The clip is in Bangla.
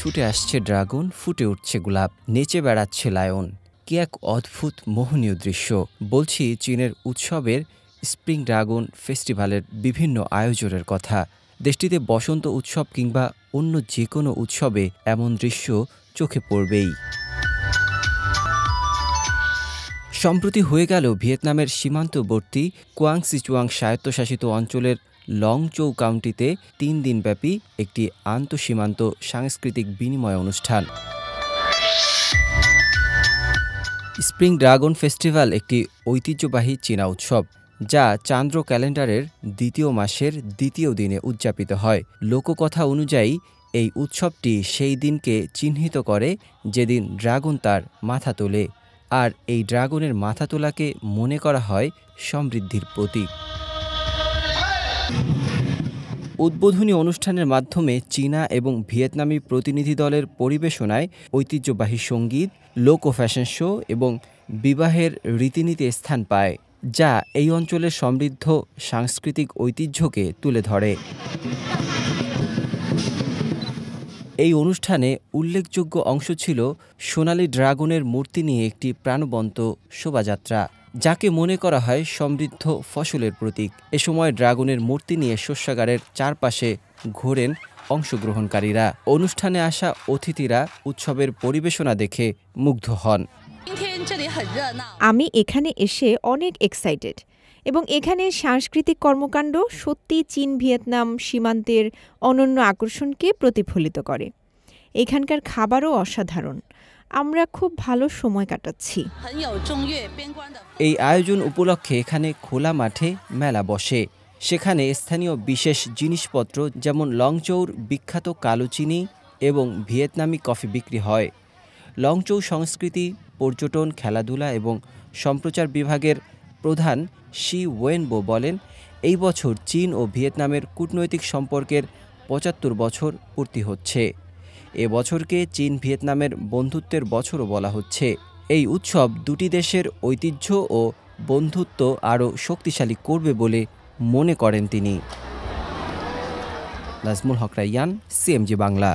ছুটে আসছে ড্রাগন, ফুটে উঠছে গোলাপ, নেচে বেড়াচ্ছে লায়ন। কি এক অদ্ভুত মোহনীয় দৃশ্য। বলছি চীনের উৎসবের স্প্রিং ড্রাগন ফেস্টিভ্যালের বিভিন্ন আয়োজনের কথা। দেশটিতে বসন্ত উৎসব কিংবা অন্য যে কোনো উৎসবে এমন দৃশ্য চোখে পড়বেই। সম্প্রতি হয়ে গেল ভিয়েতনামের সীমান্তবর্তী কোয়াং সিচুয়াং স্বায়ত্তশাসিত অঞ্চলের লংচৌ কাউন্টিতে ৩ দিনব্যাপী একটি আন্তঃসীমান্ত সাংস্কৃতিক বিনিময় অনুষ্ঠান। স্প্রিং ড্রাগন ফেস্টিভ্যাল একটি ঐতিহ্যবাহী চীনা উৎসব, যা চান্দ্র ক্যালেন্ডারের দ্বিতীয় মাসের দ্বিতীয় দিনে উদযাপিত হয়। লোককথা অনুযায়ী এই উৎসবটি সেই দিনকে চিহ্নিত করে যেদিন ড্রাগন তার মাথা তোলে, আর এই ড্রাগনের মাথা তোলাকে মনে করা হয় সমৃদ্ধির প্রতীক। উদ্বোধনী অনুষ্ঠানের মাধ্যমে চীনা এবং ভিয়েতনামি প্রতিনিধি দলের পরিবেশনায় ঐতিহ্যবাহী সঙ্গীত, লোক ফ্যাশন শো এবং বিবাহের রীতিনীতি স্থান পায়, যা এই অঞ্চলের সমৃদ্ধ সাংস্কৃতিক ঐতিহ্যকে তুলে ধরে। এই অনুষ্ঠানে উল্লেখযোগ্য অংশ ছিল সোনালি ড্রাগনের মূর্তি নিয়ে একটি প্রাণবন্ত শোভাযাত্রা, যাকে মনে করা হয় সমৃদ্ধ ফসলের প্রতীক। এ সময় ড্রাগনের মূর্তি নিয়ে শস্যাগারের চারপাশে ঘোরেন অংশগ্রহণকারীরা। অনুষ্ঠানে আসা অতিথিরা উৎসবের পরিবেশনা দেখে মুগ্ধ হন। আমি এখানে এসে অনেক এক্সাইটেড এবং এখানে সাংস্কৃতিক কর্মকাণ্ড সত্যি চীন ভিয়েতনাম সীমান্তের অনন্য আকর্ষণকে প্রতিফলিত করে। এখানকার খাবারও অসাধারণ। আমরা খুব ভালো সময় কাটাচ্ছি। এই আয়োজন উপলক্ষে এখানে খোলা মাঠে মেলা বসে। সেখানে স্থানীয় বিশেষ জিনিসপত্র যেমন লংচৌর বিখ্যাত কালো চিনি এবং ভিয়েতনামি কফি বিক্রি হয়। লংচৌ সংস্কৃতি, পর্যটন, খেলাধুলা এবং সম্প্রচার বিভাগের প্রধান শি ওয়েনবো বলেন, এই বছর চীন ও ভিয়েতনামের কূটনৈতিক সম্পর্কের ৭৫ বছর পূর্তি হচ্ছে। এ বছরকে চীন ভিয়েতনামের বন্ধুত্বের বছরও বলা হচ্ছে। এই উৎসব দুটি দেশের ঐতিহ্য ও বন্ধুত্ব আরও শক্তিশালী করবে বলে মনে করেন তিনি। নাজমুল হক রাইয়ান, সিএমজি বাংলা।